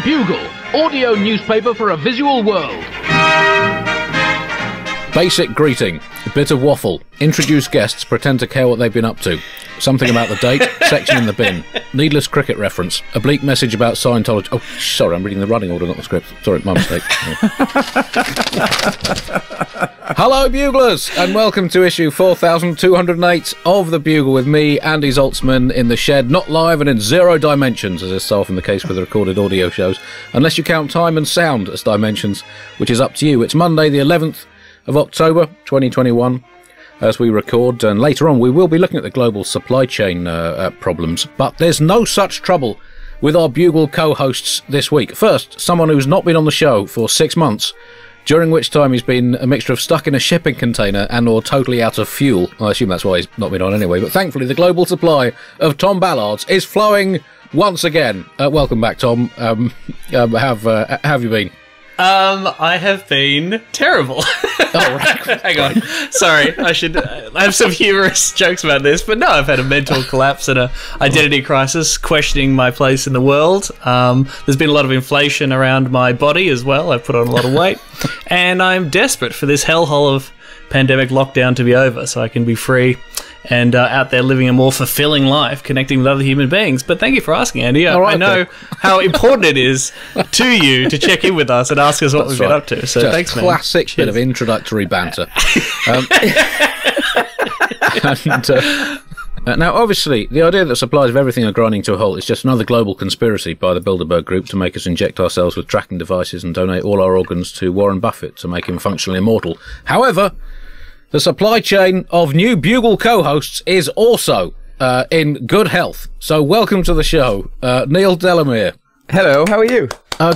Bugle, audio newspaper for a visual world. Basic greeting, a bit of waffle, introduce guests, pretend to care what they've been up to, something about the date, section in the bin, needless cricket reference, oblique message about Scientology. Oh, sorry, I'm reading the running order, not the script. Sorry, my mistake. Hello, Buglers, and welcome to issue 4208 of The Bugle with me, Andy Zaltzman, in the shed, not live and in 0 dimensions, as is so often the case with the recorded audio shows, unless you count time and sound as dimensions, which is up to you. It's Monday, the 11th of October 2021 as we record, and later on we will be looking at the global supply chain problems, but there's no such trouble with our Bugle co-hosts this week. First, someone who's not been on the show for 6 months, during which time he's been a mixture of stuck in a shipping container and or totally out of fuel. I assume that's why he's not been on anyway, but thankfully the global supply of Tom Ballards is flowing once again. Welcome back, Tom. How have you been? I have been terrible. Oh, right. Hang on. Sorry, I have some humorous jokes about this, but no, I've had a mental collapse and an identity crisis, questioning my place in the world. There's been a lot of inflation around my body as well. I've put on a lot of weight, and I'm desperate for this hellhole of pandemic lockdown to be over so I can be free and out there living a more fulfilling life, connecting with other human beings. But thank you for asking, Andy. I know how important it is to you to check in with us and ask us what we've been up to. So just thanks, man. Classic bit of introductory banter. Now, obviously, the idea that supplies of everything are grinding to a halt is just another global conspiracy by the Bilderberg Group to make us inject ourselves with tracking devices and donate all our organs to Warren Buffett to make him functionally immortal. However, the supply chain of new Bugle co-hosts is also in good health. So welcome to the show, Neil Delamere. Hello, how are you?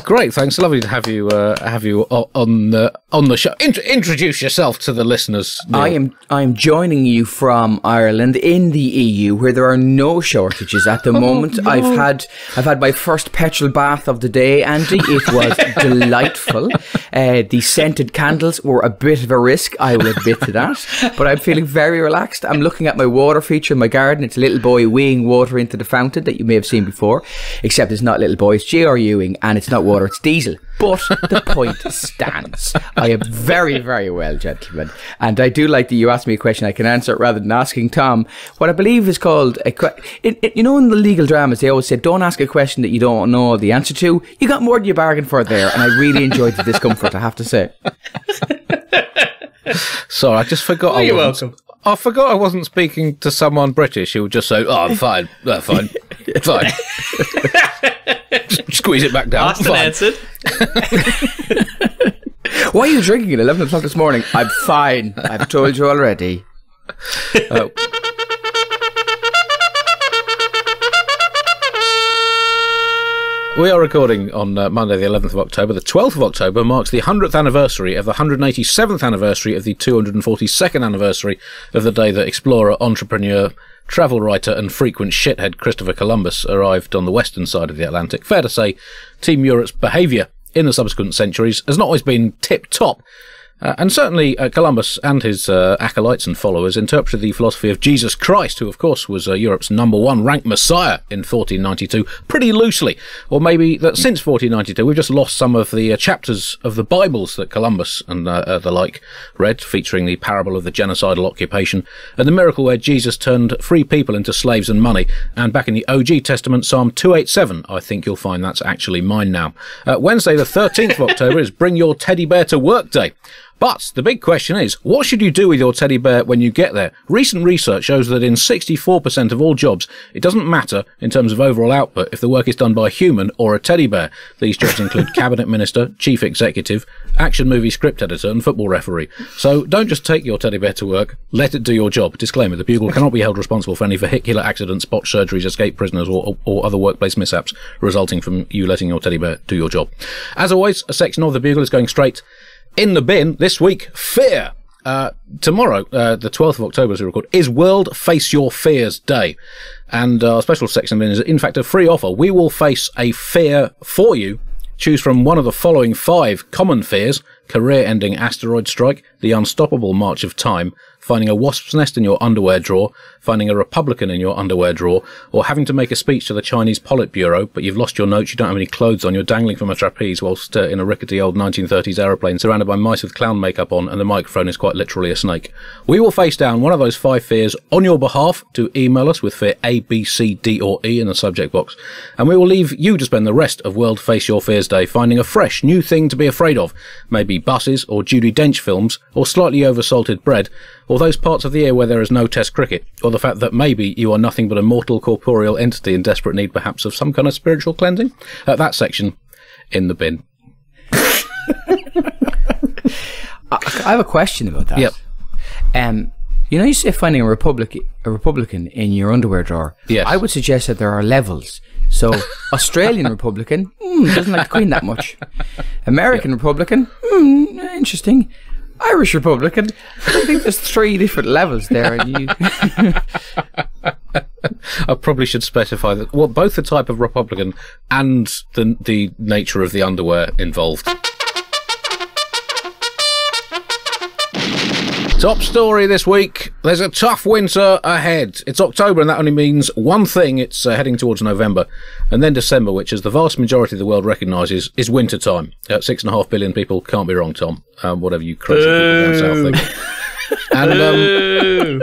Great, thanks. Lovely to have you on the show. Introduce yourself to the listeners, Neil. I am joining you from Ireland in the EU, where there are no shortages at the moment. No. I've had my first petrol bath of the day, Andy. It was delightful. The scented candles were a bit of a risk, I will admit to that, but I'm feeling very relaxed. I'm looking at my water feature in my garden. It's a little boy weeing water into the fountain that you may have seen before, except it's not little boy, it's J.R. Ewing, and it's not water, it's diesel. But the point stands. I am very, very well, gentlemen. And I do like that you asked me a question I can answer rather than asking Tom what I believe is called you know, in the legal dramas they always say don't ask a question that you don't know the answer to. You got more than you bargained for there, and I really enjoyed the discomfort, I have to say. Sorry, I just forgot. You're welcome. I forgot I wasn't speaking to someone British who would just say, "Oh, I'm fine, fine, fine." Squeeze it back down. Asked and answered. Why are you drinking at 11 o'clock this morning? I'm fine. I've told you already. We are recording on Monday the 11th of October. The 12th of October marks the 100th anniversary of the 187th anniversary of the 242nd anniversary of the day that explorer, entrepreneur, travel writer and frequent shithead Christopher Columbus arrived on the western side of the Atlantic. Fair to say, Team Europe's behaviour in the subsequent centuries has not always been tip-top. And certainly Columbus and his acolytes and followers interpreted the philosophy of Jesus Christ, who of course was Europe's #1 ranked messiah in 1492, pretty loosely. Or maybe that since 1492 we've just lost some of the chapters of the Bibles that Columbus and the like read, featuring the parable of the genocidal occupation and the miracle where Jesus turned free people into slaves and money. And back in the OG Testament, Psalm 287, I think you'll find that's actually mine now. Wednesday the 13th of October is Bring Your Teddy Bear to Work Day. But the big question is, what should you do with your teddy bear when you get there? Recent research shows that in 64% of all jobs, it doesn't matter in terms of overall output if the work is done by a human or a teddy bear. These jobs include cabinet minister, chief executive, action movie script editor and football referee. So don't just take your teddy bear to work, let it do your job. Disclaimer, the Bugle cannot be held responsible for any vehicular accidents, botched surgeries, escaped prisoners or other workplace mishaps resulting from you letting your teddy bear do your job. As always, a section of the Bugle is going straight in the bin this week. Fear. Tomorrow, the 12th of October as we record, is World Face Your Fears Day. And our special section is, in fact, a free offer. We will face a fear for you. Choose from one of the following 5 common fears. career-ending asteroid strike, the unstoppable march of time, finding a wasp's nest in your underwear drawer, finding a Republican in your underwear drawer, or having to make a speech to the Chinese Politburo, but you've lost your notes, you don't have any clothes on, you're dangling from a trapeze whilst in a rickety old 1930s aeroplane surrounded by mice with clown makeup on, and the microphone is quite literally a snake. We will face down one of those 5 fears on your behalf. To email us with fear A, B, C, D or E in the subject box, and we will leave you to spend the rest of World Face Your Fears Day finding a fresh new thing to be afraid of, maybe buses or Judi Dench films or slightly oversalted bread, or those parts of the year where there is no test cricket, or the fact that maybe you are nothing but a mortal corporeal entity in desperate need perhaps of some kind of spiritual cleansing. That section in the bin. I have a question about that. Yep. You know, you say finding a Republican in your underwear drawer. Yes. I would suggest that there are levels. So, Australian Republican, doesn't like the Queen that much. American Republican, interesting. Irish Republican, I think there's 3 different levels there. And you I probably should specify that both the type of Republican and the nature of the underwear involved. Top story this week. There's a tough winter ahead. It's October, and that only means one thing. It's heading towards November. And then December, which, as the vast majority of the world recognises, is winter time. 6.5 billion people. Can't be wrong, Tom. Whatever you crazy people down south think. And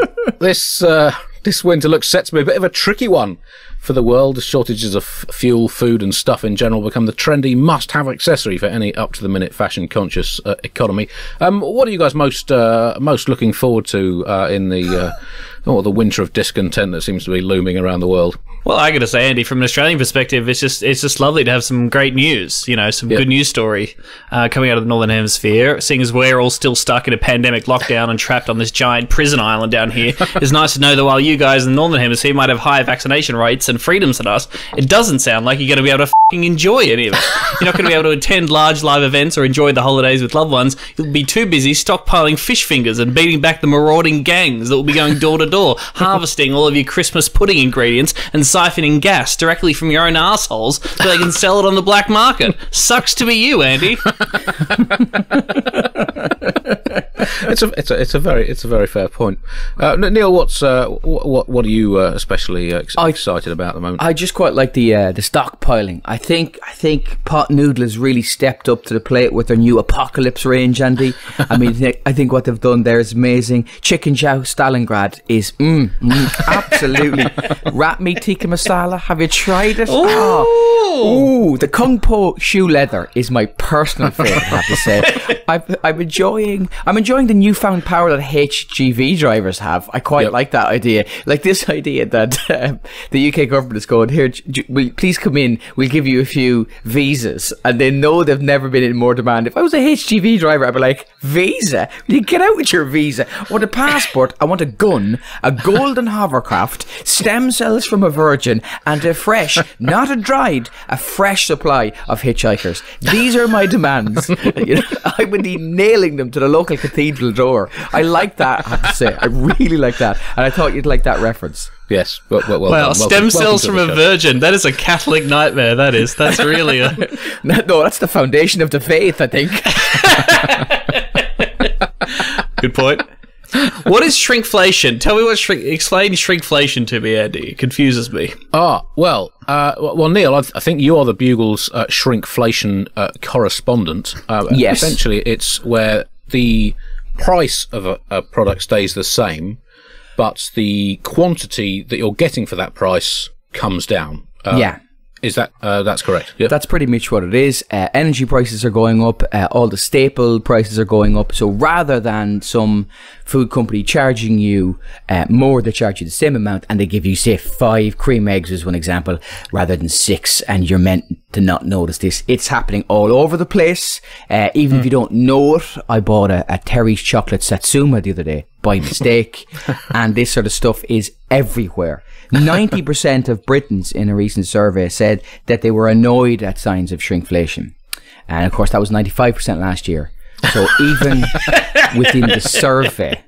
this winter looks set to be a bit of a tricky one for the world. The shortages of fuel, food and stuff in general become the trendy must-have accessory for any up-to-the-minute fashion-conscious economy. What are you guys most looking forward to in the winter of discontent that seems to be looming around the world? Well, I got to say, Andy, from an Australian perspective, it's just lovely to have some great news. You know, some good news story coming out of the Northern Hemisphere. Seeing as we're all still stuck in a pandemic lockdown and trapped on this giant prison island down here, it's nice to know that while you guys in the Northern Hemisphere might have higher vaccination rates and freedoms than us, it doesn't sound like you're going to be able to fucking enjoy any of it. You're not going to be able to attend large live events or enjoy the holidays with loved ones. You'll be too busy stockpiling fish fingers and beating back the marauding gangs that will be going door to door, harvesting all of your Christmas pudding ingredients and siphoning gas directly from your own assholes so they can sell it on the black market. Sucks to be you, Andy. It's a very fair point. Neil, what are you especially excited about at the moment? I just quite like the stockpiling. I think Pot Noodle has really stepped up to the plate with their new Apocalypse range, Andy. I mean, I think what they've done there is amazing. Chicken Chow Stalingrad is absolutely. Rat meat tikka masala. Have you tried it? Oh, the Kung Po shoe leather is my personal favourite, I have to say. I'm enjoying the newfound power that HGV drivers have. I quite like that idea. Like this idea that the UK government is going, here, please come in, we'll give you a few visas. And they know they've never been in more demand. If I was a HGV driver, I'd be like, visa? Will you get out with your visa? I want a passport, I want a gun, a golden hovercraft, stem cells from a virgin, and a fresh, not a dried, a fresh supply of hitchhikers. These are my demands. You know, I would be nailing them to the local cathedral door. I like that, I have to say. I really like that. And I thought you'd like that reference. Yes. Well, stem cells from a virgin. That is a Catholic nightmare, that is. That's really a... No, that's the foundation of the faith, I think. Good point. What is shrinkflation? Tell me explain shrinkflation to me, Andy. It confuses me. Well, Neil, I think you are the Bugle's shrinkflation correspondent. Yes. Essentially, it's where the price of a product stays the same, but the quantity that you're getting for that price comes down. Is that that's correct? Yep. That's pretty much what it is. Energy prices are going up. All the staple prices are going up. So rather than some food company charging you more, they charge you the same amount, and they give you, say, 5 cream eggs as one example, rather than 6, and you're meant to not notice this. It's happening all over the place. Even if you don't know it, I bought a Terry's chocolate Satsuma the other day by mistake, and this sort of stuff is everywhere. 90% of Britons in a recent survey said that they were annoyed at signs of shrinkflation. And of course, that was 95% last year. So even within the survey,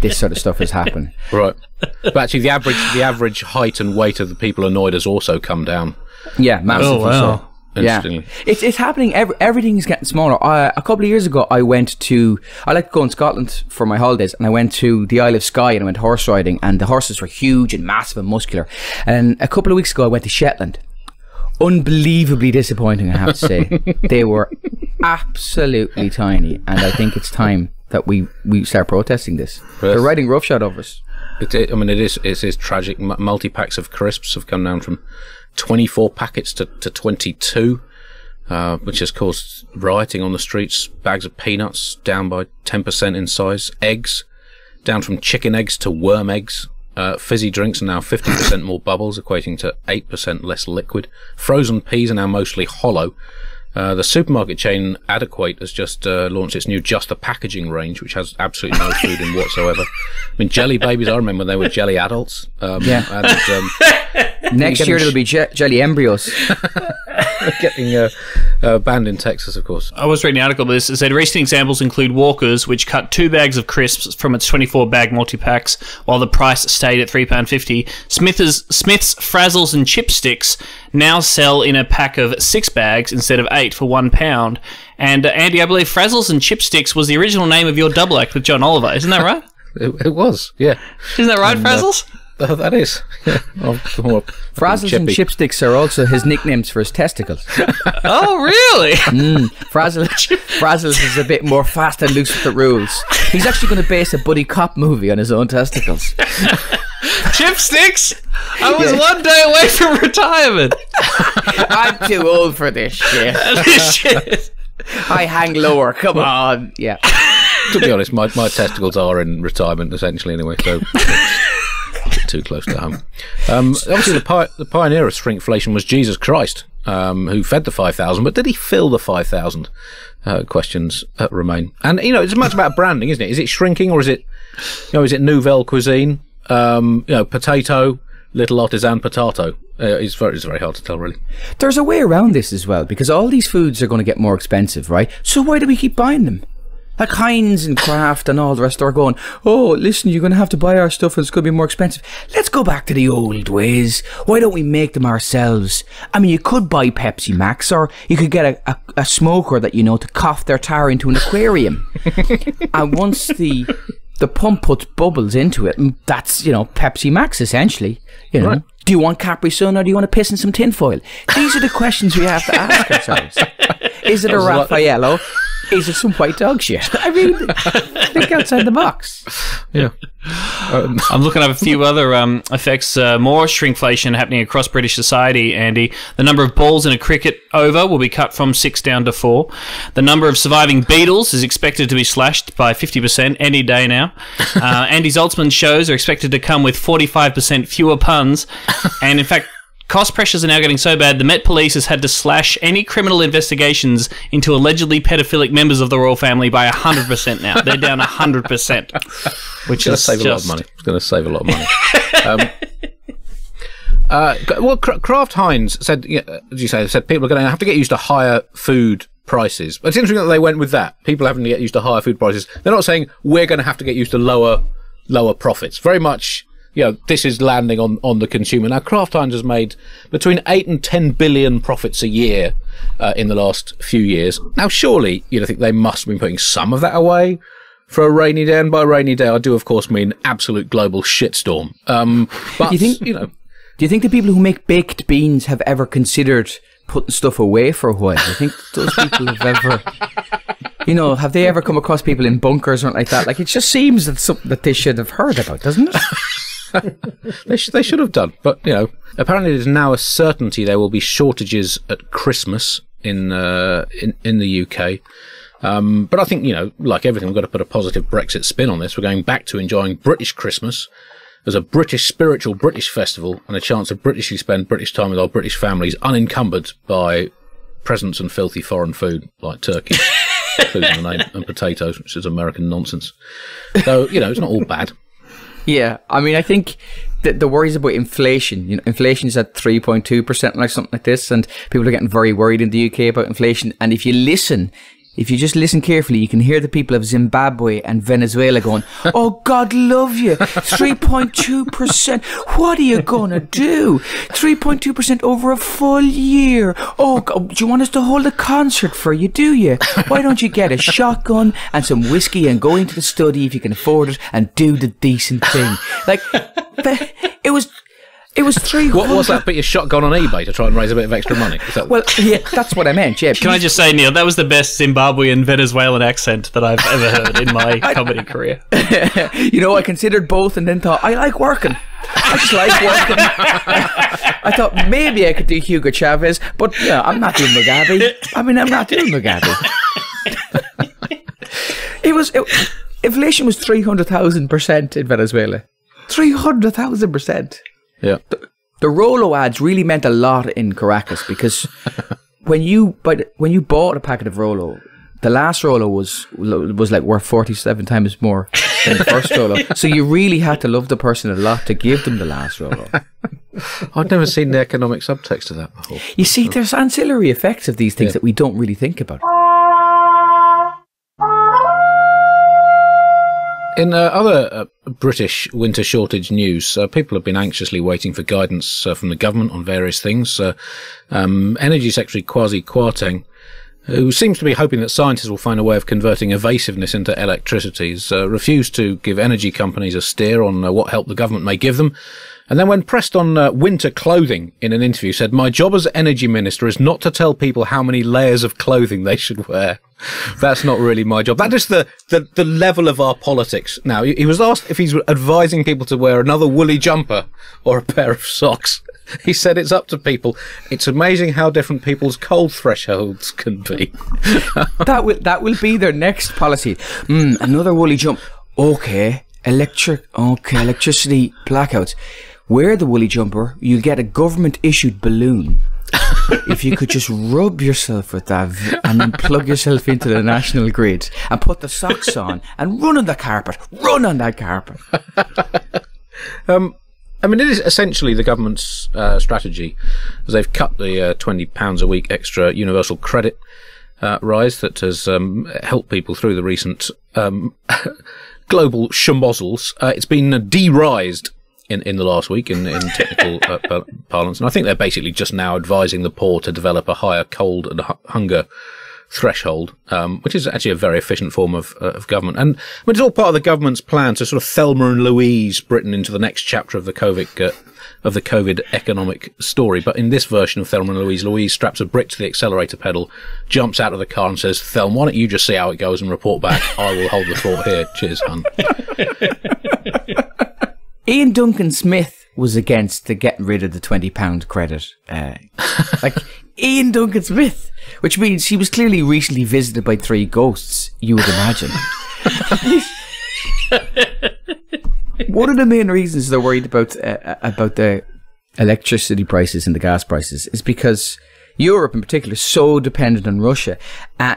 this sort of stuff has happened. Right. But actually, the average height and weight of the people annoyed has also come down. Yeah, massively so. interestingly. It's happening. Everything is getting smaller. A couple of years ago, I like to go in Scotland for my holidays, and I went to the Isle of Skye and I went horse riding, and the horses were huge and massive and muscular. And a couple of weeks ago, I went to Shetland. Unbelievably disappointing, I have to say. They were absolutely tiny, and I think it's time that we start protesting this. They're riding roughshod over us. It is tragic. Multi-packs of crisps have come down from 24 packets to 22, which has caused rioting on the streets. Bags of peanuts down by 10% in size. Eggs down from chicken eggs to worm eggs. Fizzy drinks are now 50% more bubbles, equating to 8% less liquid. Frozen peas are now mostly hollow. The supermarket chain Adequate has just launched its new Just the Packaging range, which has absolutely no food in whatsoever. I mean, jelly babies, I remember they were jelly adults. Next year it'll be jelly embryos. Getting banned in Texas, of course. I was reading an article about this. It said recent examples include Walkers, which cut 2 bags of crisps from its 24-bag multi-packs, while the price stayed at £3.50. Smith's Frazzles and Chipsticks now sell in a pack of 6 bags instead of 8 for £1. And Andy, I believe Frazzles and Chipsticks was the original name of your double act with John Oliver. Isn't that right? It was, yeah. Isn't that right, Frazzles? That is. Yeah. Frazzles and Chipsticks are also his nicknames for his testicles. Oh, really? Frazzles is a bit more fast and loose with the rules. He's actually going to base a buddy cop movie on his own testicles. Chipsticks? I was one day away from retirement. I'm too old for this shit. I hang lower. Come on. Yeah. To be honest, my testicles are in retirement essentially anyway, so too close to home. Obviously, the pioneer of shrinkflation was Jesus Christ, who fed the 5,000, but did he fill the 5,000? Questions remain. And it's much about branding, isn't it? Is it shrinking, or is it nouvelle cuisine? Potato, little artisan potato. It's very hard to tell, really. There's a way around this as well, because all these foods are going to get more expensive, right? So why do we keep buying them? Like Heinz and Kraft and all the rest are going, oh, listen, you're going to have to buy our stuff and it's going to be more expensive. Let's go back to the old ways. Why don't we make them ourselves? I mean, you could buy Pepsi Max, or you could get a smoker that to cough their tar into an aquarium. And once the pump puts bubbles into it, that's, Pepsi Max essentially, Right. Do you want Capri Sun, or do you want to piss in some tinfoil? These are the questions we have to ask ourselves. Is it a Raffaello? Is it some white dog shit? I mean, think outside the box. Yeah. I'm looking at a few other effects. More shrinkflation happening across British society, Andy. The number of balls in a cricket over will be cut from 6 down to 4. The number of surviving beetles is expected to be slashed by 50% any day now. Andy Zaltzman's shows are expected to come with 45% fewer puns. And in fact, cost pressures are now getting so bad, the Met Police has had to slash any criminal investigations into allegedly pedophilic members of the royal family by 100% now. They're down 100%, which is save a lot of money. It's going to save a lot of money. Kraft Heinz said, as you say, people are going to have to get used to higher food prices. But it's interesting that they went with that. People having to get used to higher food prices. They're not saying we're going to have to get used to lower profits. Very much, this is landing on the consumer. Now, Kraft Heinz has made between 8 and 10 billion profits a year in the last few years. Now, surely you'd think they must have been putting some of that away for a rainy day. And by rainy day, I do, of course, mean absolute global shitstorm. But, do you think the people who make baked beans have ever considered putting stuff away for a while? I think those people have ever... have they ever come across people in bunkers or something like that? Like, it just seems that something that they should have heard about, doesn't it? They should have done, but apparently there's now a certainty there will be shortages at Christmas in the UK. But I think like everything, we've got to put a positive Brexit spin on this. We're going back to enjoying British Christmas as a spiritual British festival, and a chance to Britishly spend British time with our British families, unencumbered by presents and filthy foreign food like turkey, including the name, and potatoes, which is American nonsense. So it's not all bad. Yeah, I mean, I think the worries about inflation. Inflation is at 3.2%, like something like this, and people are getting very worried in the UK about inflation. And if you listen, if you just listen carefully, you can hear the people of Zimbabwe and Venezuela going, "Oh, God love you, 3.2%. What are you going to do? 3.2% over a full year. Oh, God, do you want us to hold a concert for you, do you? Why don't you get a shotgun and some whiskey and go into the study if you can afford it and do the decent thing?" Like, it was 300. What was that? Put your shotgun on eBay to try and raise a bit of extra money? Is that... Well, yeah, that's what I meant, yeah. Can I just say, Neil, that was the best Zimbabwean Venezuelan accent that I've ever heard in my comedy career. You know, I considered both and then thought, I like working. I just like working. I thought maybe I could do Hugo Chavez, but yeah, I'm not doing Mugabe. I'm not doing Mugabe. Inflation was 300,000% in Venezuela. 300,000%. Yeah. The Rolo ads really meant a lot in Caracas because when you bought a packet of Rolo, the last Rolo was like worth 47 times more than the first Rolo. So you really had to love the person a lot to give them the last Rolo. I've never seen the economic subtext to that before. You see, there's ancillary effects of these things that we don't really think about. In other British winter shortage news, people have been anxiously waiting for guidance from the government on various things. Energy Secretary Kwasi Kwarteng, who seems to be hoping that scientists will find a way of converting evasiveness into electricity, refused to give energy companies a steer on what help the government may give them. And then when pressed on winter clothing in an interview, said, "My job as energy minister is not to tell people how many layers of clothing they should wear. That's not really my job." That is the level of our politics. Now, he was asked if he's advising people to wear another woolly jumper or a pair of socks. He said it's up to people. It's amazing how different people's cold thresholds can be. That will be their next policy. Another woolly jump. Okay, electricity blackouts. Wear the woolly jumper, you'll get a government-issued balloon. If you could just rub yourself with that and then plug yourself into the national grid and put the socks on and run on the carpet. Run on that carpet. It is essentially the government's strategy, as they've cut the £20 a week extra universal credit rise that has helped people through the recent global schmozzles. It's been de-rised in the last week in technical parlance, and I think they're basically just now advising the poor to develop a higher cold and hunger threshold, which is actually a very efficient form of government. And it's all part of the government's plan to sort of Thelma and Louise Britain into the next chapter of the COVID economic story. But in this version of Thelma and Louise, Louise straps a brick to the accelerator pedal, jumps out of the car and says, "Thelma, why don't you just see how it goes and report back? I will hold the fort here. Cheers, hun." Ian Duncan Smith was against the getting rid of the £20 credit. Ian Duncan Smith, which means he was clearly recently visited by 3 ghosts, you would imagine. One of the main reasons they're worried about the electricity prices and the gas prices is because Europe in particular is so dependent on Russia.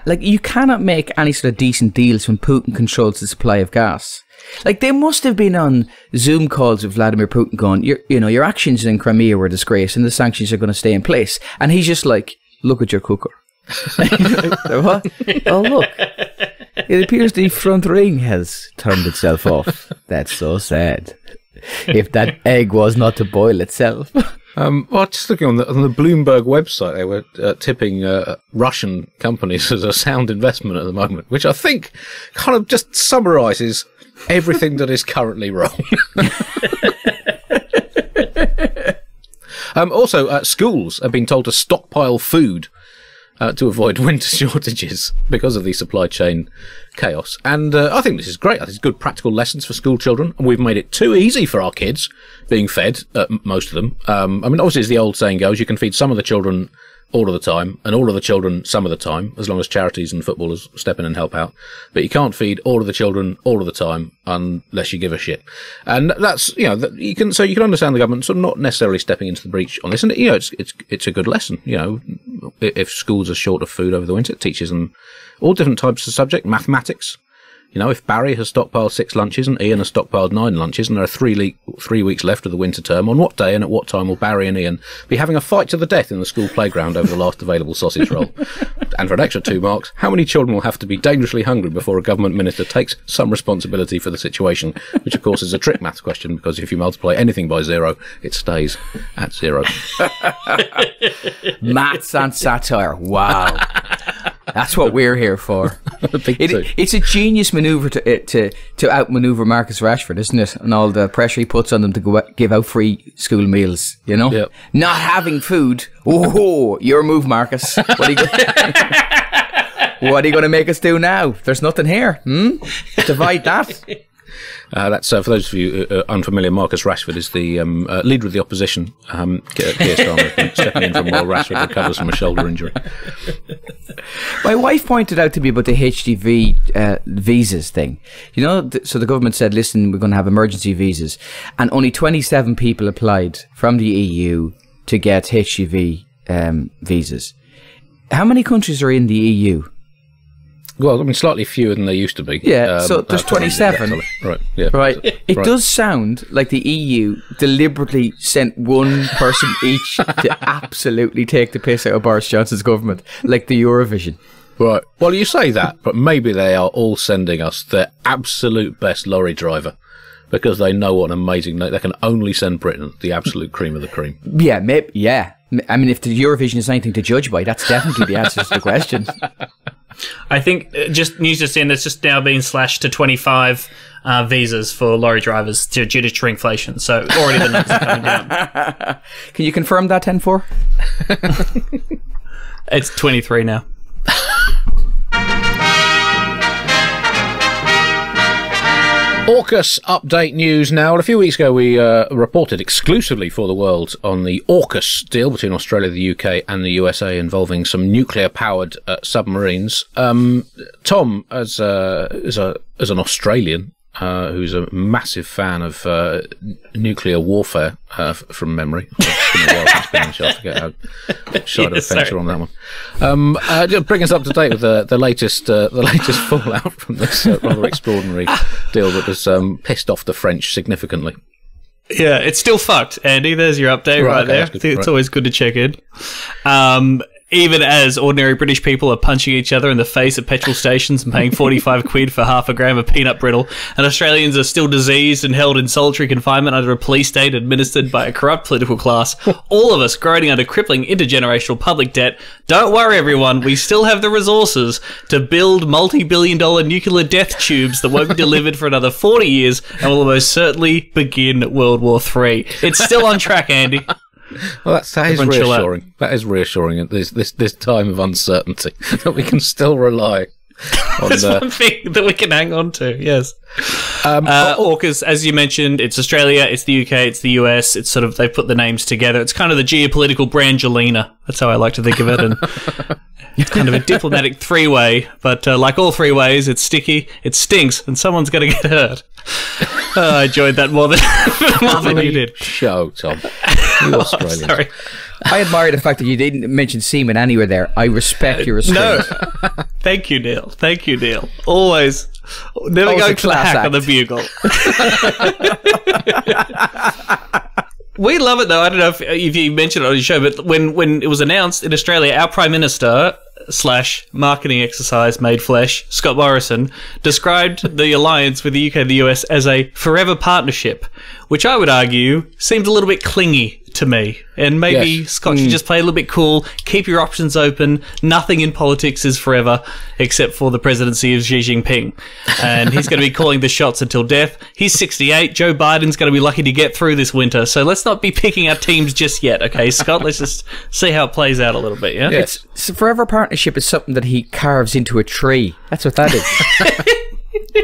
You cannot make any sort of decent deals when Putin controls the supply of gas. They must have been on Zoom calls with Vladimir Putin going, your actions in Crimea were a disgrace and the sanctions are going to stay in place. And he's just like, "Look at your cooker." What? "Oh, look. It appears the front ring has turned itself off. That's so sad. If that egg was not to boil itself." Just looking on the Bloomberg website, they were tipping Russian companies as a sound investment at the moment, which I think kind of just summarises everything that is currently wrong. Also, schools have been told to stockpile food to avoid winter shortages because of the supply chain chaos. And I think this is great. I think it's good practical lessons for school children. And we've made it too easy for our kids being fed, most of them. Obviously, as the old saying goes, you can feed some of the children all of the time and all of the children some of the time, as long as charities and footballers step in and help out. But you can't feed all of the children all of the time unless you give a shit. And that's, you can understand the government sort of not necessarily stepping into the breach on this. And, it's a good lesson. If schools are short of food over the winter, it teaches them all different types of subject, mathematics, If Barry has stockpiled 6 lunches and Ian has stockpiled 9 lunches and there are 3 weeks left of the winter term, on what day and at what time will Barry and Ian be having a fight to the death in the school playground over the last available sausage roll? And for an extra 2 marks, how many children will have to be dangerously hungry before a government minister takes some responsibility for the situation? Which, of course, is a trick maths question, because if you multiply anything by 0, it stays at 0. Maths and satire. Wow. That's what we're here for. It's a genius manoeuvre to outmaneuver Marcus Rashford, isn't it? And all the pressure he puts on them to give out free school meals, Yep. Not having food. Oh, your move, Marcus. What are you going to make us do now? There's nothing here. Divide that. That's for those of you unfamiliar. Marcus Rashford is the leader of the opposition. Keir Starmer has been stepping in from while Rashford recovers from a shoulder injury. My wife pointed out to me about the HGV visas thing. So the government said, listen, we're going to have emergency visas. And only 27 people applied from the EU to get HGV visas. How many countries are in the EU? Well, slightly fewer than they used to be. Yeah, so there's 27. Right, yeah. Right. It does sound like the EU deliberately sent one person each to absolutely take the piss out of Boris Johnson's government, like the Eurovision. Right. Well, you say that, but maybe they are all sending us their absolute best lorry driver, because they know what an amazing... They can only send Britain the absolute cream of the cream. Yeah, maybe, yeah. If the Eurovision is anything to judge by, that's definitely the answer to the question. I think just news just in, it's just now been slashed to 25 visas for lorry drivers due to shrinkflation. So already the numbers are coming down. Can you confirm that, 10-4? It's 23 now. Orcas update news now. A few weeks ago, we reported exclusively for the world on the Orcas deal between Australia, the UK, and the USA involving some nuclear-powered submarines. Tom, as an Australian who's a massive fan of nuclear warfare from memory. It's been a while since been on the show. I forget how side of the fence you're on that one. Just bring us up to date with the latest fallout from this rather extraordinary deal that has pissed off the French significantly. Yeah, it's still fucked, Andy. There's your update right there. It's always good to check in. Even as ordinary British people are punching each other in the face at petrol stations and paying 45 quid for half a gram of peanut brittle, and Australians are still diseased and held in solitary confinement under a police state administered by a corrupt political class, all of us groaning under crippling intergenerational public debt. Don't worry, everyone. We still have the resources to build multi-billion-dollar nuclear death tubes that won't be delivered for another 40 years and will almost certainly begin World War III. It's still on track, Andy. Well, that is reassuring. That is reassuring at this time of uncertainty that we can still rely on. There's one thing that we can hang on to. Yes. Orcas, as you mentioned, it's Australia, it's the UK, it's the US. It's sort of they put the names together. It's kind of the geopolitical Brangelina. That's how I like to think of it. And it's kind of a diplomatic three-way, but like all three-ways, it's sticky, it stinks, and someone's going to get hurt. I enjoyed that more than you did. Show, Tom. You Australians. Sorry. I admire the fact that you didn't mention semen anywhere there. I respect your restraint. No. Thank you, Neil. Thank you, Neil. Always. Never go to the hack on the Bugle. We love it, though. I don't know if you mentioned it on your show, but when it was announced in Australia, our Prime Minister / marketing exercise made flesh, Scott Morrison, described the alliance with the UK and the US as a forever partnership, which I would argue seems a little bit clingy to me. And maybe Scott should just play a little bit cool, keep your options open. Nothing in politics is forever except for the presidency of Xi Jinping. And he's going to be calling the shots until death. He's 68. Joe Biden's going to be lucky to get through this winter. So let's not be picking our teams just yet, okay, Scott? Let's just see how it plays out a little bit, yeah? Yes. It's a forever partnership is something that he carves into a tree. That's what that is.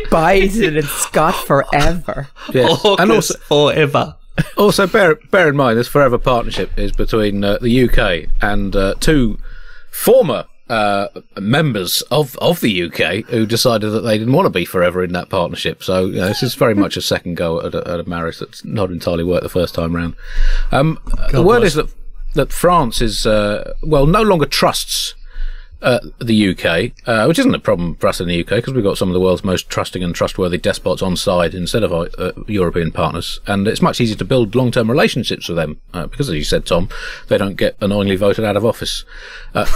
Biden and Scott forever. Yes. And also forever. Also, bear in mind, this forever partnership is between the UK and two former members of the UK who decided that they didn't want to be forever in that partnership. So this is very much a second go at a marriage that's not entirely worked the first time round. The word is that France is no longer trusts the UK, which isn't a problem for us in the UK because we've got some of the world's most trusting and trustworthy despots on side instead of our European partners, and it's much easier to build long-term relationships with them because, as you said, Tom, they don't get annoyingly voted out of office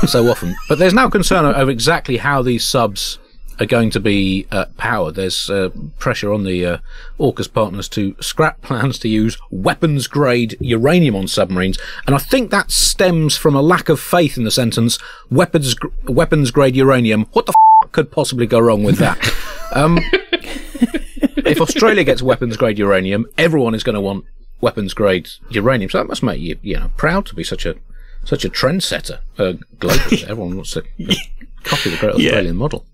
so often. But there's now concern over exactly how these subs are going to be powered. There's pressure on the Orcas partners to scrap plans to use weapons-grade uranium on submarines, and I think that stems from a lack of faith in the sentence weapons-grade uranium. What the could possibly go wrong with that? If Australia gets weapons-grade uranium, everyone is going to want weapons-grade uranium, so that must make you proud to be such a trendsetter globally. Everyone wants to copy the great Australian model.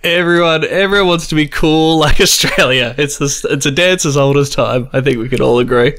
Everyone wants to be cool like Australia. It's a dance as old as time. I think we can all agree.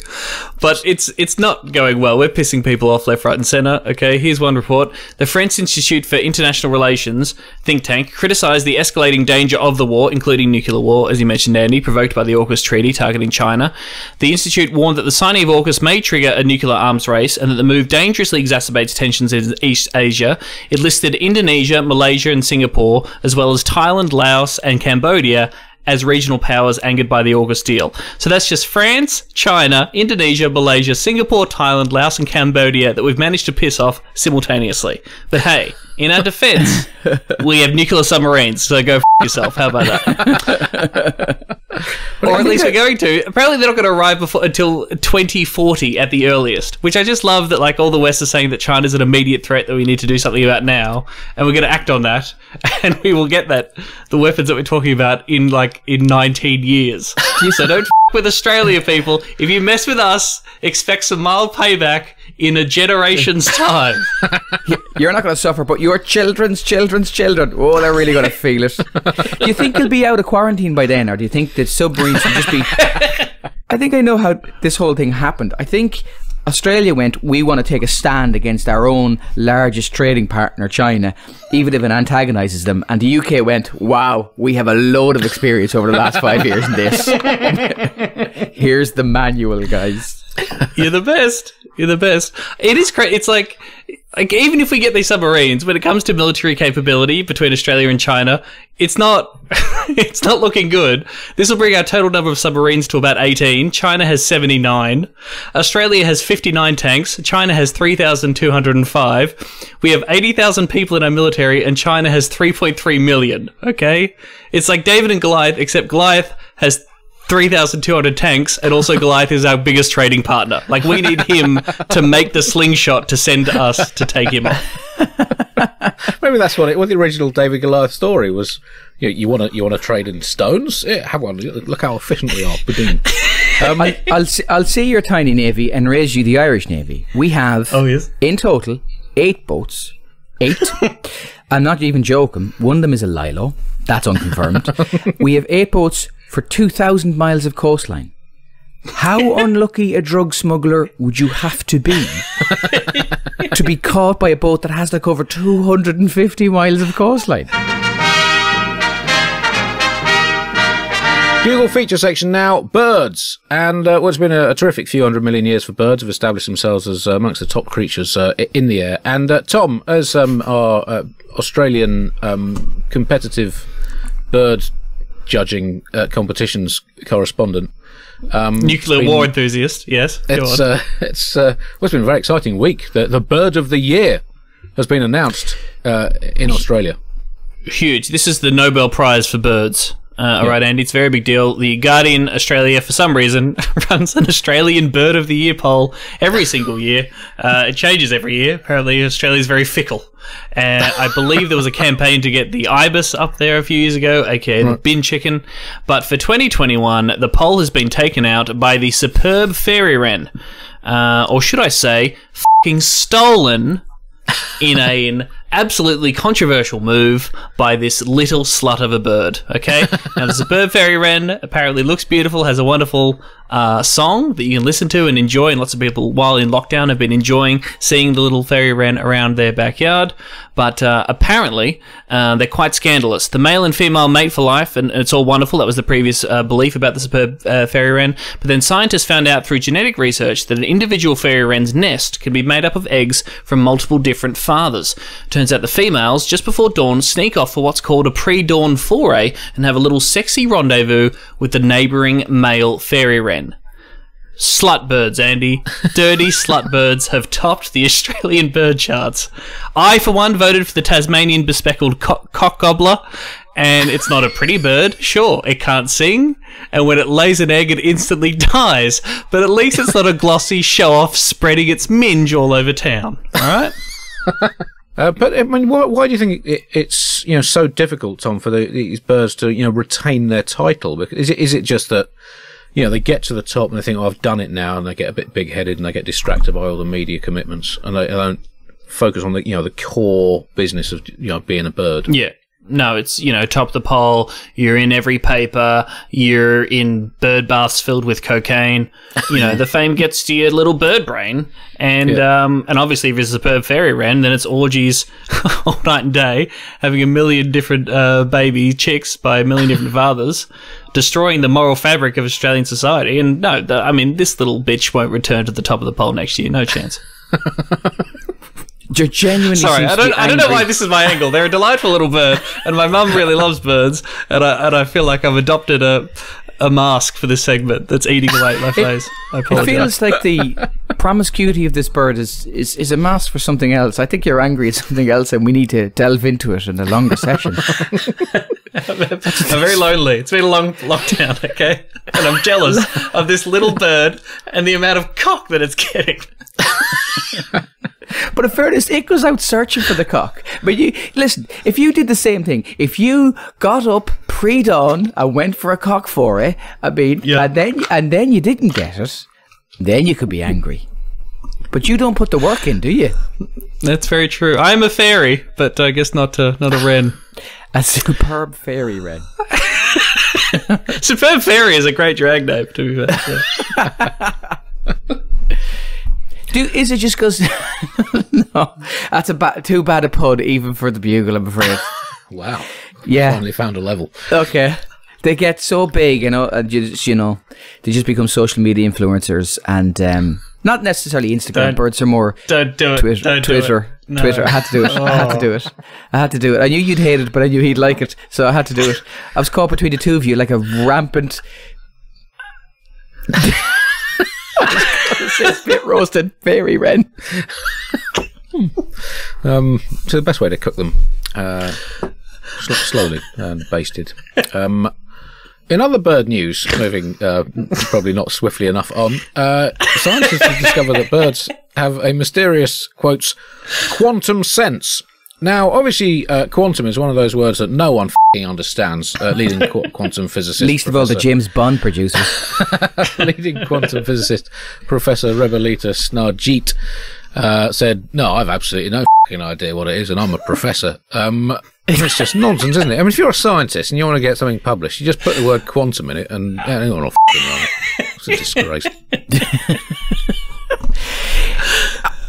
But it's not going well. We're pissing people off left, right and centre. Okay, here's one report. The French Institute for International Relations think tank criticised the escalating danger of the war, including nuclear war, as you mentioned, Andy, provoked by the AUKUS treaty targeting China. The Institute warned that the signing of AUKUS may trigger a nuclear arms race and that the move dangerously exacerbates tensions in East Asia. It listed Indonesia, Malaysia and Singapore, as well as Thailand, Laos and Cambodia as regional powers angered by the AUKUS deal. So that's just France, China, Indonesia, Malaysia, Singapore, Thailand, Laos and Cambodia that we've managed to piss off simultaneously. But hey, in our defence, we have nuclear submarines, so go f*** yourself. How about that? Or at least we're going to. Apparently they're not going to arrive until 2040 at the earliest, which I just love that like all the West are saying that China's an immediate threat that we need to do something about now, and we're going to act on that, and we will get the weapons that we're talking about in 19 years. So don't f*** with Australia, people. If you mess with us, expect some mild payback in a generation's time. You're not going to suffer, but your children's children, oh, they're really going to feel it. Do you think you'll be out of quarantine by then, or do you think that submarines will just be... I think I know how this whole thing happened. I think Australia went, we want to take a stand against our own largest trading partner, China, even if it antagonises them. And the UK went, wow, we have a load of experience over the last 5 years in this. Here's the manual, guys. You're the best. You're the best. It is crazy. It's like even if we get these submarines, when it comes to military capability between Australia and China, it's not it's not looking good. This will bring our total number of submarines to about 18. China has 79. Australia has 59 tanks. China has 3,205. We have 80,000 people in our military, and China has 3.3 million. Okay? It's like David and Goliath, except Goliath has 3,200 tanks, and also Goliath is our biggest trading partner. Like, we need him to make the slingshot to send us to take him on. Maybe that's what the original David Goliath story was. You want to trade in stones? Yeah, have one. Look how efficient we are. I'll see your tiny navy and raise you the Irish navy. We have, in total, 8 boats. 8. I'm not even joking. One of them is a Lilo. That's unconfirmed. We have 8 boats for 2,000 miles of coastline. How unlucky a drug smuggler would you have to be caught by a boat that has like over 250 miles of coastline? Bugle feature section now, birds. And it's been a terrific few 100 million years for birds, have established themselves as amongst the top creatures in the air. And Tom, as our Australian competitive bird judging competitions correspondent, nuclear war enthusiast, yes. It's been a very exciting week. The bird of the year has been announced in Australia. Huge. This is the Nobel Prize for birds. All right, Andy, it's a very big deal. The Guardian Australia, for some reason, runs an Australian Bird of the Year poll every single year. It changes every year. Apparently, Australia's very fickle. I believe there was a campaign to get the ibis up there a few years ago, aka the bin chicken. But for 2021, the poll has been taken out by the superb fairy wren. Or should I say, fucking stolen in an absolutely controversial move by this little slut of a bird. Okay, now the superb fairy wren apparently looks beautiful, has a wonderful song that you can listen to and enjoy, and lots of people while in lockdown have been enjoying seeing the little fairy wren around their backyard. But apparently they're quite scandalous. The male and female mate for life, and it's all wonderful. That was the previous belief about the superb fairy wren. But then scientists found out through genetic research that an individual fairy wren's nest can be made up of eggs from multiple different fathers. To Turns out the females, just before dawn, sneak off for what's called a pre-dawn foray and have a little sexy rendezvous with the neighbouring male fairy wren. Slut birds, Andy. Dirty slut birds have topped the Australian bird charts. I, for one, voted for the Tasmanian bespeckled cock gobbler, and it's not a pretty bird. Sure, it can't sing, and when it lays an egg, it instantly dies, but at least it's not a glossy show-off spreading its minge all over town. All right? But I mean, why do you think it's so difficult, Tom, for these birds to retain their title? Because is it just that they get to the top and they think, oh, I've done it now, and they get a bit big-headed and they get distracted by all the media commitments, and they don't focus on the core business of being a bird? Yeah. No, it's, top of the pole, you're in every paper, you're in bird baths filled with cocaine, the fame gets to your little bird brain, and obviously if it's a superb fairy wren, then it's orgies all night and day, having a million different baby chicks by a million different fathers, destroying the moral fabric of Australian society, and no, this little bitch won't return to the top of the pole next year, no chance. You're genuinely. Sorry, I don't know why this is my angle. They're a delightful little bird, and my mum really loves birds, and I feel like I've adopted a mask for this segment that's eating away at my face. I apologize. It feels like the promiscuity of this bird is a mask for something else. I think you're angry at something else, and we need to delve into it in a longer session. I'm very lonely. It's been a long lockdown, okay? And I'm jealous of this little bird and the amount of cock that it's getting. But in fairness, it goes out searching for the cock. But listen, if you did the same thing, if you got up pre-dawn and went for a cock foray, and then you didn't get it, then you could be angry. But you don't put the work in, do you? That's very true. I'm a fairy, but I guess not a wren. A superb fairy wren. Superb fairy is a great drag name, to be fair. Yeah. Is it just because... No, that's too bad a pun even for the Bugle, I'm afraid. Wow. Yeah. Finally found a level. Okay. They get so big, and they just become social media influencers, and not necessarily Instagram. Birds are more Don't do it. Twitter. No. Twitter. I had to do it. I had to do it. I knew you'd hate it, but I knew he'd like it, so I had to do it. I was caught between the two of you like a rampant... spit roasted fairy wren. So the best way to cook them, slowly and basted. In other bird news, moving probably not swiftly enough on, scientists have discovered that birds have a mysterious, quotes, quantum sense. Now, obviously, quantum is one of those words that no one f***ing understands. Leading quantum physicist, least of all the James Bond producers. Leading quantum physicist Professor Rebelita Snarjeet said, "No, I've absolutely no f***ing idea what it is, and I'm a professor." It's just nonsense, isn't it? I mean, if you're a scientist and you want to get something published, you just put the word quantum in it, and anyone will f***ing run it. It's a disgrace.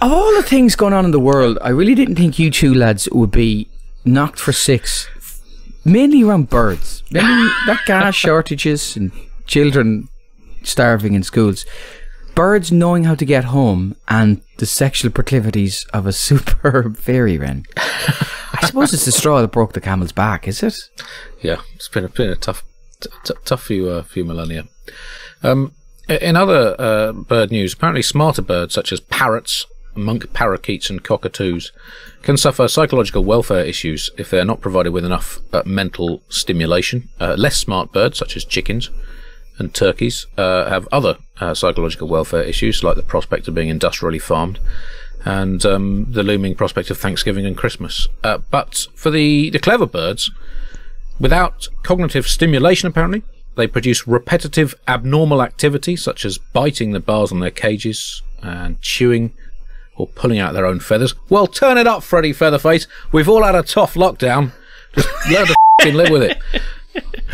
Of all the things going on in the world, I really didn't think you two lads would be knocked for six, mainly around birds. Maybe not gas shortages and children starving in schools. Birds knowing how to get home and the sexual proclivities of a superb fairy wren. I suppose it's the straw that broke the camel's back, is it? Yeah, it's been a tough few millennia. In other bird news, apparently smarter birds such as parrots, monk parakeets and cockatoos can suffer psychological welfare issues if they are not provided with enough mental stimulation. Less smart birds such as chickens and turkeys have other psychological welfare issues, like the prospect of being industrially farmed and the looming prospect of Thanksgiving and Christmas. But for the clever birds, without cognitive stimulation apparently, they produce repetitive abnormal activity such as biting the bars on their cages and chewing or pulling out their own feathers. Well, turn it up, Freddy Featherface. We've all had a tough lockdown. Just learn to f***ing live with it.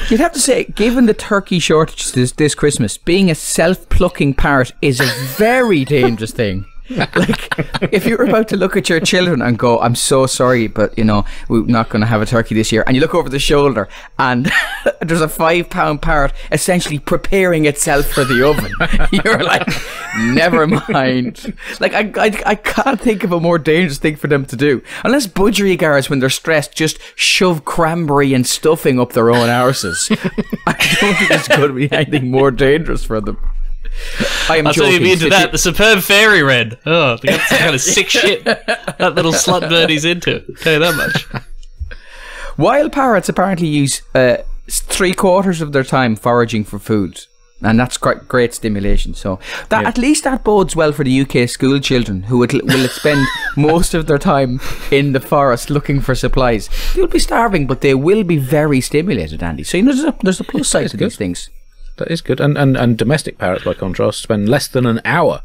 You'd have to say, given the turkey shortage this Christmas, being a self-plucking parrot is a very dangerous thing. Like, if you're about to look at your children and go, I'm so sorry, but, you know, we're not going to have a turkey this year. And you look over the shoulder and there's a 5-pound parrot essentially preparing itself for the oven. You're like, never mind. Like, I can't think of a more dangerous thing for them to do. Unless budgerigars, when they're stressed, just shove cranberry and stuffing up their own arses. I don't think there's going to be anything more dangerous for them. I'll tell you into that. The superb fairy wren. Oh, that's the kind of sick shit that little slut birdie's into. I'll tell you that much. Wild parrots apparently use 3/4 of their time foraging for food. And that's great stimulation. So that at least that bodes well for the UK school children who will spend most of their time in the forest looking for supplies. They'll be starving, but they will be very stimulated, Andy. So, you know, there's a plus side to these things. That is good. And domestic parrots, by contrast, spend less than an hour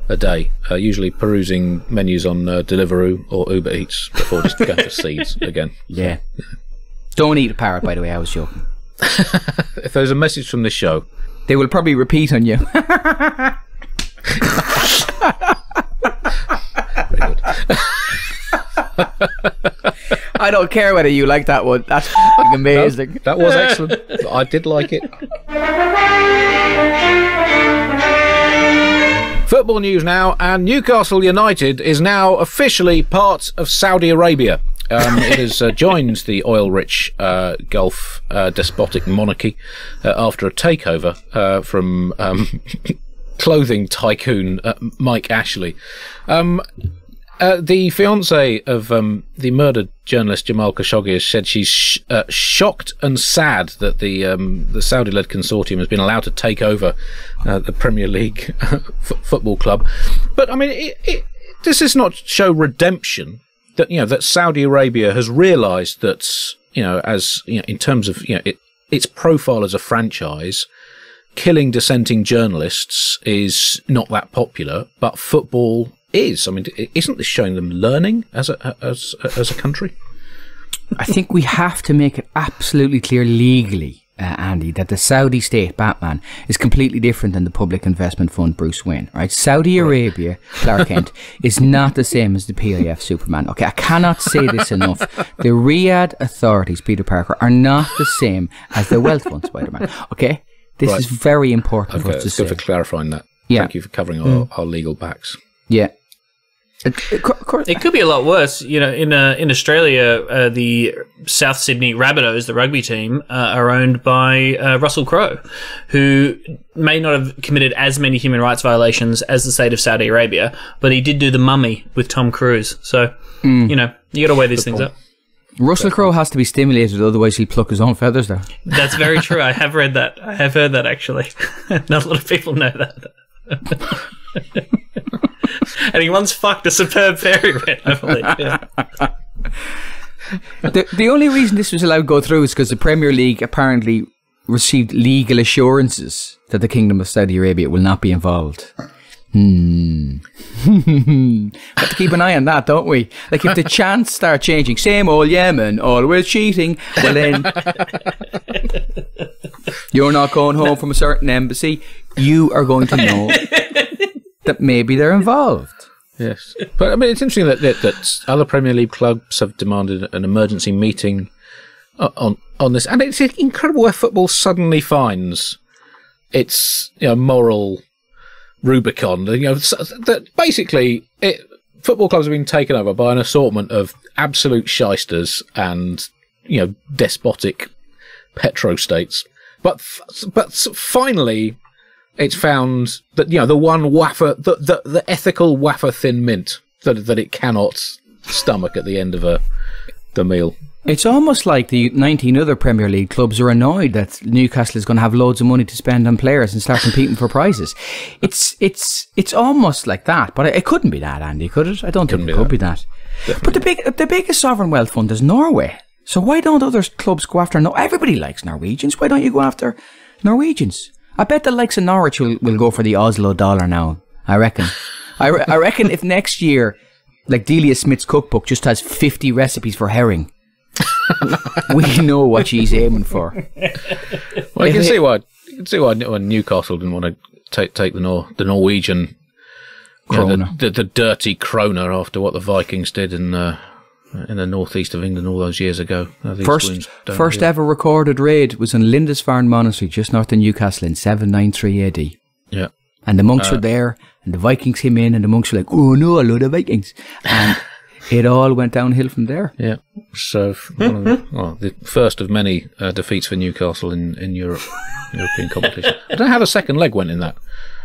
a day, usually perusing menus on Deliveroo or Uber Eats before just going for seeds again. Yeah. Don't eat a parrot, by the way. I was joking. If there's a message from this show, they will probably repeat on you. Very good. I don't care whether you like that one. That's fucking amazing. No, that was excellent. I did like it. Football news now, and Newcastle United is now officially part of Saudi Arabia. It has joined the oil-rich Gulf despotic monarchy after a takeover from clothing tycoon Mike Ashley. The fiancée of the murdered journalist Jamal Khashoggi has said she's shocked and sad that the Saudi-led consortium has been allowed to take over the Premier League football club. But I mean, does this not show redemption? That, you know, that Saudi Arabia has realised that, you know, as you know, in terms of, you know, its profile as a franchise, killing dissenting journalists is not that popular, but football is. I mean, isn't this showing them learning as a country? I think we have to make it absolutely clear legally, Andy, that the Saudi state Batman is completely different than the public investment fund Bruce Wayne. Right? Saudi Arabia, Clark Kent, is not the same as the PIF Superman. Okay, I cannot say this enough. The Riyadh authorities, Peter Parker, are not the same as the Wealth Fund Spider-Man. Okay, this is very important for us to say. Good for clarifying that. Yeah. Thank you for covering our legal backs. Yeah. It could be a lot worse. You know, in Australia, the South Sydney Rabbitohs, the rugby team, are owned by Russell Crowe, who may not have committed as many human rights violations as the state of Saudi Arabia, but he did do The Mummy with Tom Cruise. So, you know, you got to weigh these things up. Russell Crowe has to be stimulated, otherwise he'll pluck his own feathers though. That's very true. I have read that. I have heard that, actually. Not a lot of people know that. And he once fucked a superb fairy wren, I believe. Yeah. The only reason this was allowed to go through is because the Premier League apparently received legal assurances that the Kingdom of Saudi Arabia will not be involved. Have to keep an eye on that, don't we? Like, if the chants start changing, same old Yemen, always cheating, well then you're not going home from a certain embassy, you are going to know that maybe they're involved. Yes, but I mean, it's interesting that other Premier League clubs have demanded an emergency meeting on this, and it's incredible where football suddenly finds its, you know, moral Rubicon. You know, that basically football clubs have been taken over by an assortment of absolute shysters and, you know, despotic petrostates. But finally, it's found that, you know, the one wafer, the ethical wafer thin mint that it cannot stomach at the end of the meal. It's almost like the 19 other Premier League clubs are annoyed that Newcastle is going to have loads of money to spend on players and start competing for prizes. It's almost like that, but it couldn't be that, Andy, could it? I don't think it could be that. Definitely. But the biggest sovereign wealth fund is Norway. So why don't other clubs go after? Everybody likes Norwegians. Why don't you go after Norwegians? I bet the likes of Norwich will go for the Oslo dollar now. I reckon. I reckon if next year, like, Delia Smith's cookbook just has 50 recipes for herring, we know what she's aiming for. Well, you can see why Newcastle didn't want to take the Norwegian Krona. The dirty Krona after what the Vikings did in the northeast of England all those years ago. First ever recorded raid was in Lindisfarne Monastery, just north of Newcastle, in 793 AD. Yeah. And the monks were there, and the Vikings came in, and the monks were like, "Oh no, I love the Vikings." And it all went downhill from there. Yeah. So, the first of many defeats for Newcastle in European competition. I don't know how the second leg went in that.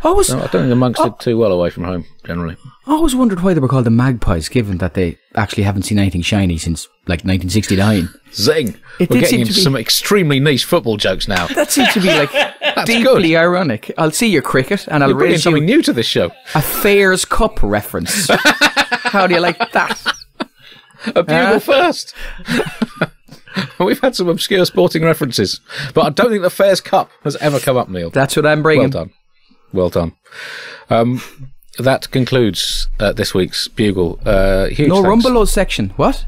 I don't think the monks did too well away from home, generally. I always wondered why they were called the Magpies, given that they actually haven't seen anything shiny since, 1969. Zing! We're getting into some extremely niche football jokes now. That seems to be, deeply ironic. I'll see your cricket, and I'll bring something new to this show. A Fairs Cup reference. How do you like that? A bugle first. We've had some obscure sporting references, but I don't think the Fairs Cup has ever come up, Neil. That's what I'm bringing. Well done. That concludes this week's Bugle. Huge no thanks. Rumbelow section. What?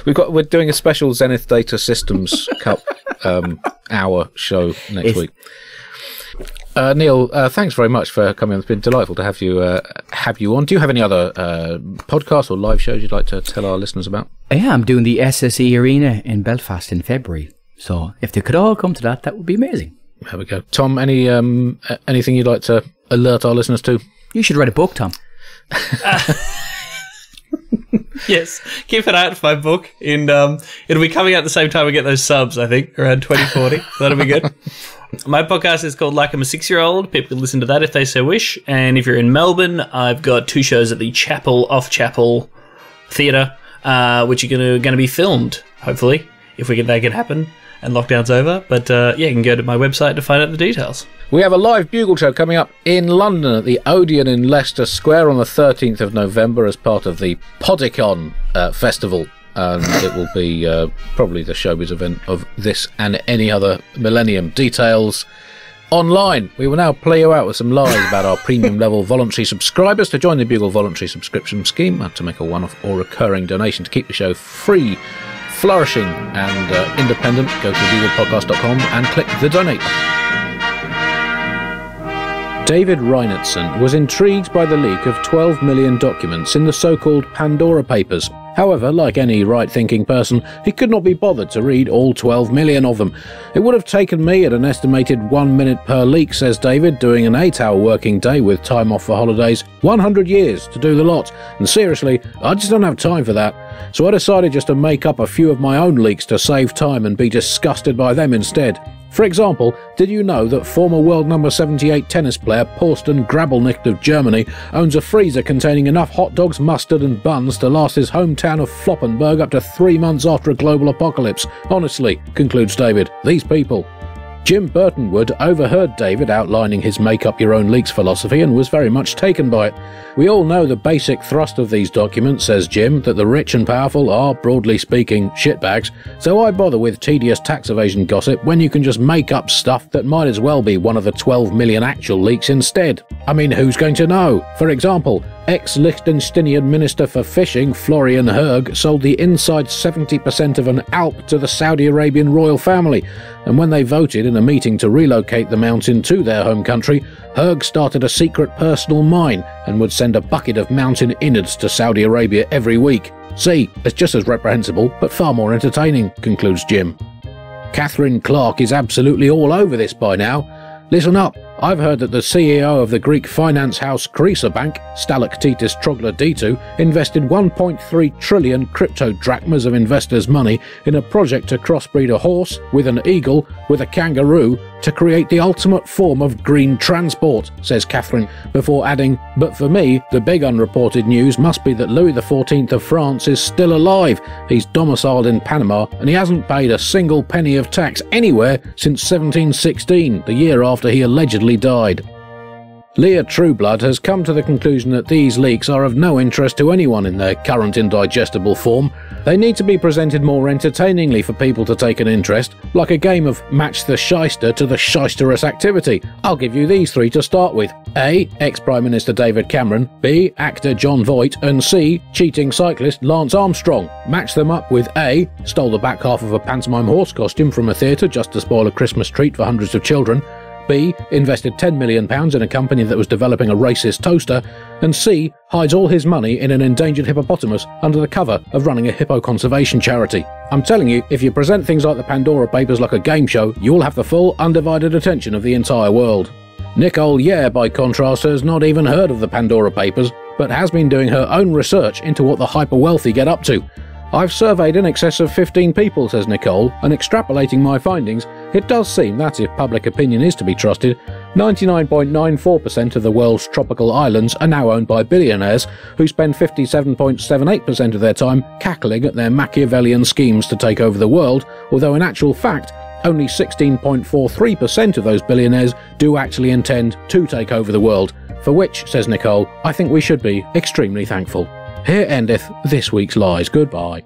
We're doing a special Zenith Data Systems Cup hour show next week. Neil, thanks very much for coming on. It's been delightful to have you on. Do you have any other podcasts or live shows you'd like to tell our listeners about? Yeah, I'm doing the SSE Arena in Belfast in February. So if they could all come to that would be amazing. There we go. Tom, anything you'd like to alert our listeners to? You should write a book, Tom. Yes, keep an eye out for my book. It'll be coming out the same time we get those subs, I think, around 2040. That'll be good. My podcast is called Like I'm a 6-Year-Old. People can listen to that if they so wish. And if you're in Melbourne, I've got 2 shows at the Off Chapel Theatre, which are going to be filmed, hopefully, if that can happen and lockdown's over. But you can go to my website to find out the details. We have a live Bugle show coming up in London at the Odeon in Leicester Square on the 13th of November as part of the Podicon Festival. And it will be probably the showbiz event of this and any other millennium. Details online. We will now play you out with some lies about our premium level voluntary subscribers. To join the Bugle voluntary subscription scheme, to make a one-off or recurring donation to keep the show free, flourishing and independent, go to buglepodcast.com and click the donate button. David Reinertson was intrigued by the leak of 12 million documents in the so-called Pandora Papers. However, like any right-thinking person, he could not be bothered to read all 12 million of them. It would have taken me at an estimated 1 minute per leak, says David, doing an 8-hour working day with time off for holidays, 100 years to do the lot. And seriously, I just don't have time for that. So I decided just to make up a few of my own leaks to save time and be disgusted by them instead. For example, did you know that former world number 78 tennis player Torsten Grabelnicht of Germany owns a freezer containing enough hot dogs, mustard and buns to last his hometown of Floppenburg up to 3 months after a global apocalypse? Honestly, concludes David, these people. Jim Burtonwood overheard David outlining his make-up-your-own-leaks philosophy and was very much taken by it. We all know the basic thrust of these documents, says Jim, that the rich and powerful are, broadly speaking, shitbags, so why bother with tedious tax evasion gossip when you can just make up stuff that might as well be one of the 12 million actual leaks instead? I mean, who's going to know? For example, ex-Liechtensteinian Minister for Fishing Florian Herg sold the inside 70% of an Alp to the Saudi Arabian royal family, and when they voted in a meeting to relocate the mountain to their home country, Herg started a secret personal mine and would send a bucket of mountain innards to Saudi Arabia every week. See, it's just as reprehensible, but far more entertaining, concludes Jim. Catherine Clark is absolutely all over this by now. Listen up, I've heard that the CEO of the Greek finance house Krisa Bank, Stalactitis Troglodytou, invested 1.3 trillion crypto drachmas of investors' money in a project to crossbreed a horse with an eagle with a kangaroo to create the ultimate form of green transport, says Catherine, before adding, but for me, the big unreported news must be that Louis XIV of France is still alive. He's domiciled in Panama and he hasn't paid a single penny of tax anywhere since 1716, the year after he allegedly died. Leah Trueblood has come to the conclusion that these leaks are of no interest to anyone in their current indigestible form. They need to be presented more entertainingly for people to take an interest, like a game of match the shyster to the shysterous activity. I'll give you these 3 to start with. A. Ex-Prime Minister David Cameron. B. Actor John Voight. And C. Cheating cyclist Lance Armstrong. Match them up with A. Stole the back half of a pantomime horse costume from a theatre just to spoil a Christmas treat for hundreds of children. B. invested £10 million in a company that was developing a racist toaster, and C. hides all his money in an endangered hippopotamus under the cover of running a hippo conservation charity. I'm telling you, if you present things like the Pandora Papers like a game show, you'll have the full, undivided attention of the entire world. Nicole Yare, by contrast, has not even heard of the Pandora Papers, but has been doing her own research into what the hyper-wealthy get up to. I've surveyed in excess of 15 people, says Nicole, and extrapolating my findings, it does seem that, if public opinion is to be trusted, 99.94% of the world's tropical islands are now owned by billionaires who spend 57.78% of their time cackling at their Machiavellian schemes to take over the world, although in actual fact, only 16.43% of those billionaires do actually intend to take over the world, for which, says Nicole, I think we should be extremely thankful. Here endeth this week's Lies. Goodbye.